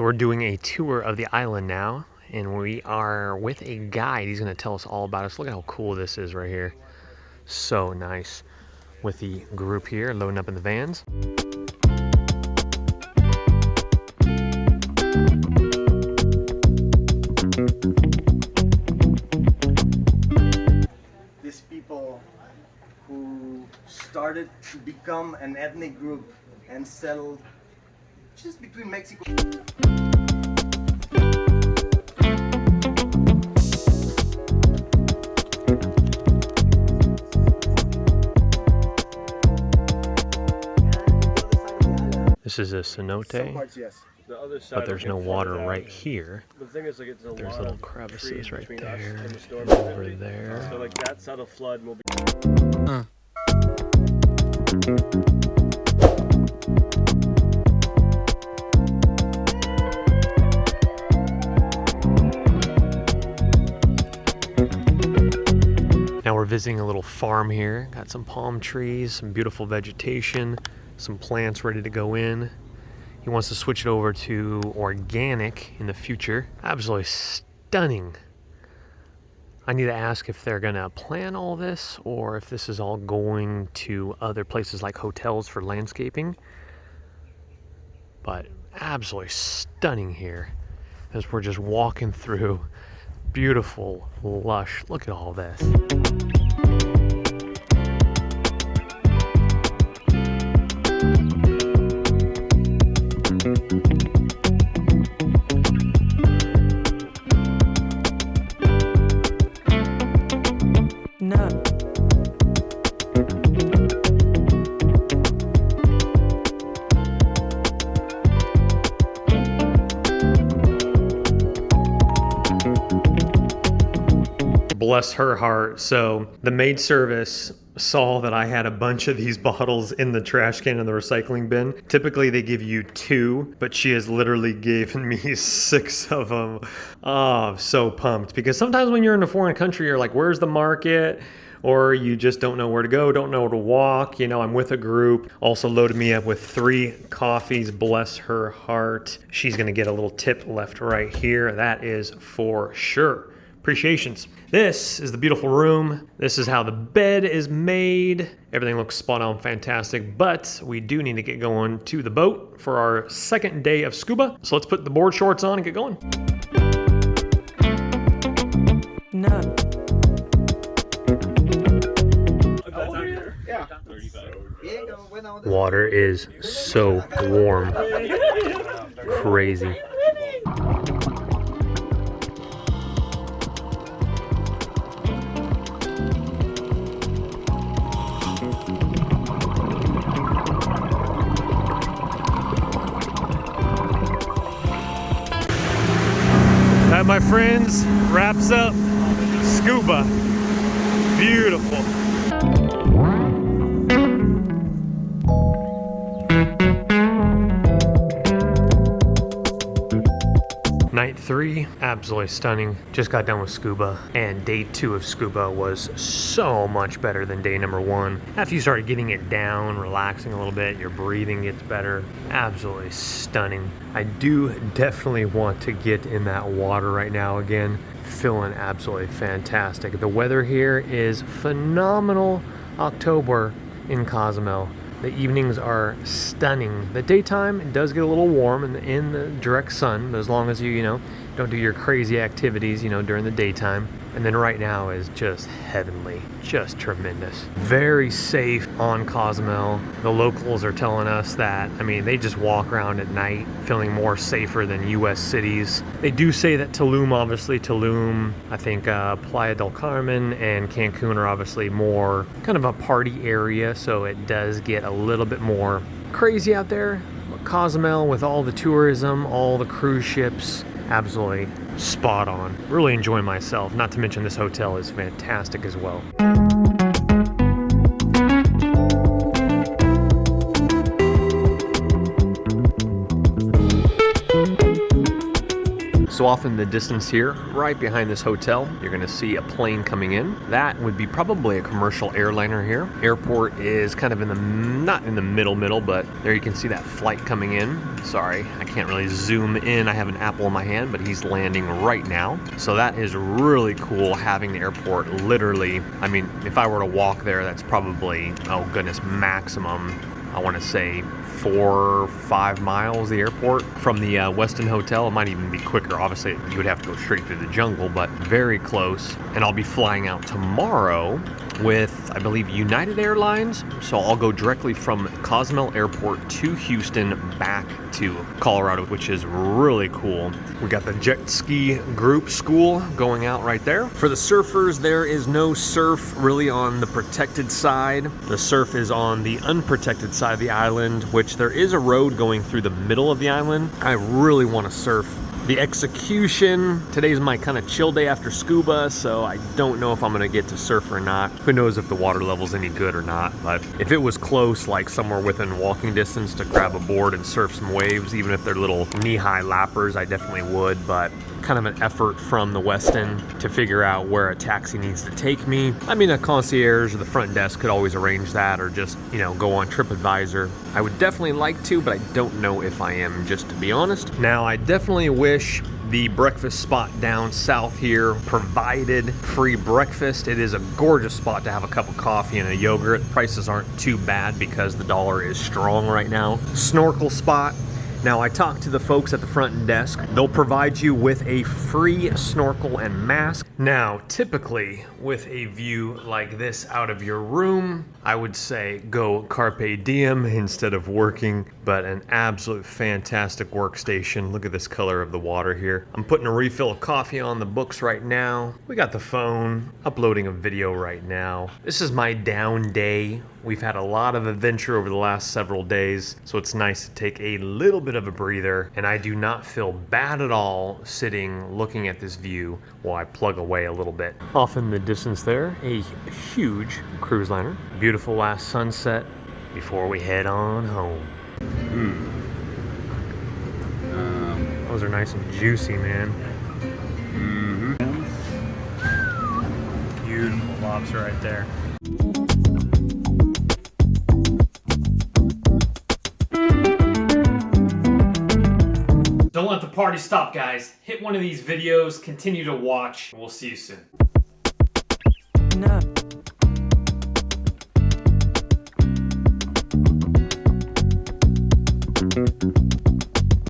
we're doing a tour of the island now, and we are with a guide. He's going to tell us all about it. Look at how cool this is right here. So nice. With the group here loading up in the vans. These people who started to become an ethnic group and settled just between Mexico. This is a cenote, Some parts, yes. The other side but there's no water right here. The thing is, like, it's a There's lot little of crevices trees right between us there, and the storm over activity. there. So like that side of flood will be. Now we're visiting a little farm here. Got some palm trees, some beautiful vegetation, some plants ready to go in. He wants to switch it over to organic in the future. Absolutely stunning. I need to ask if they're gonna plan all this or if this is all going to other places like hotels for landscaping. But absolutely stunning here as we're just walking through beautiful, lush. Look at all this. Bless her heart. So the maid service saw that I had a bunch of these bottles in the trash can in the recycling bin. Typically they give you 2, but she has literally given me 6 of them. Oh, so pumped. Because sometimes when you're in a foreign country, you're like, where's the market? Or you just don't know where to go, don't know where to walk. You know, I'm with a group. Also loaded me up with 3 coffees. Bless her heart. She's gonna get a little tip left right here. That is for sure. Appreciations. This is the beautiful room. This is how the bed is made. Everything looks spot on, fantastic, but we do need to get going to the boat for our second day of scuba. So let's put the board shorts on and get going. No. Water is so warm. Crazy. That, my friends, wraps up scuba. Beautiful. Night 3, absolutely stunning. Just got done with scuba, and day 2 of scuba was so much better than day number 1. After you start getting it down, relaxing a little bit, your breathing gets better. Absolutely stunning. I do definitely want to get in that water right now again. Feeling absolutely fantastic. The weather here is phenomenal. October in Cozumel. The evenings are stunning. The daytime, it does get a little warm in the direct sun, but as long as you don't do your crazy activities, during the daytime. And then right now is just heavenly, just tremendous. Very safe on Cozumel. The locals are telling us that, they just walk around at night feeling more safer than US cities. They do say that Tulum, I think Playa del Carmen and Cancun are obviously more kind of a party area, so it does get a little bit more crazy out there. But Cozumel, with all the tourism, all the cruise ships, absolutely spot on. Really enjoying myself. Not to mention this hotel is fantastic as well. So off in the distance here, right behind this hotel, you're gonna see a plane coming in. That would be probably a commercial airliner here. Airport is kind of in the, not in the middle, but there you can see that flight coming in. Sorry, I can't really zoom in. I have an apple in my hand, but he's landing right now. So that is really cool having the airport literally, I mean, if I were to walk there, that's probably, oh goodness, maximum, I want to say 4 or 5 miles, the airport from the Westin Hotel. It might even be quicker. Obviously, you would have to go straight through the jungle, but very close. And I'll be flying out tomorrow with, I believe, United Airlines. So I'll go directly from Cozumel Airport to Houston back to Colorado, which is really cool. We got the jet ski group school going out right there. For the surfers, there is no surf really on the protected side. The surf is on the unprotected side of the island, which there is a road going through the middle of the island. I really want to surf the execution. Today's my kind of chill day after scuba, so I don't know if I'm gonna get to surf or not. Who knows if the water level's any good or not, but if it was close, like somewhere within walking distance to grab a board and surf some waves, even if they're little knee-high lappers, I definitely would, but kind of an effort from the Westin to figure out where a taxi needs to take me. I mean, a concierge or the front desk could always arrange that, or just, you know, go on TripAdvisor. I would definitely like to, but I don't know if I am, just to be honest. Now, I definitely wish the breakfast spot down south here provided free breakfast. It is a gorgeous spot to have a cup of coffee and a yogurt. Prices aren't too bad because the dollar is strong right now. Snorkel spot. Now, I talked to the folks at the front desk. They'll provide you with a free snorkel and mask. Now, typically, with a view like this out of your room, I would say go Carpe Diem instead of working, but an absolute fantastic workstation. Look at this color of the water here. I'm putting a refill of coffee on the books right now. We got the phone, uploading a video right now. This is my down day. We've had a lot of adventure over the last several days, so it's nice to take a little bit of a breather, and I do not feel bad at all sitting looking at this view while I plug away a little bit. Off in the distance there, a huge cruise liner. Beautiful last sunset before we head on home. Those are nice and juicy, man. Beautiful lobster right there. Don't let the party stop, guys. Hit one of these videos, continue to watch, and we'll see you soon. Nut.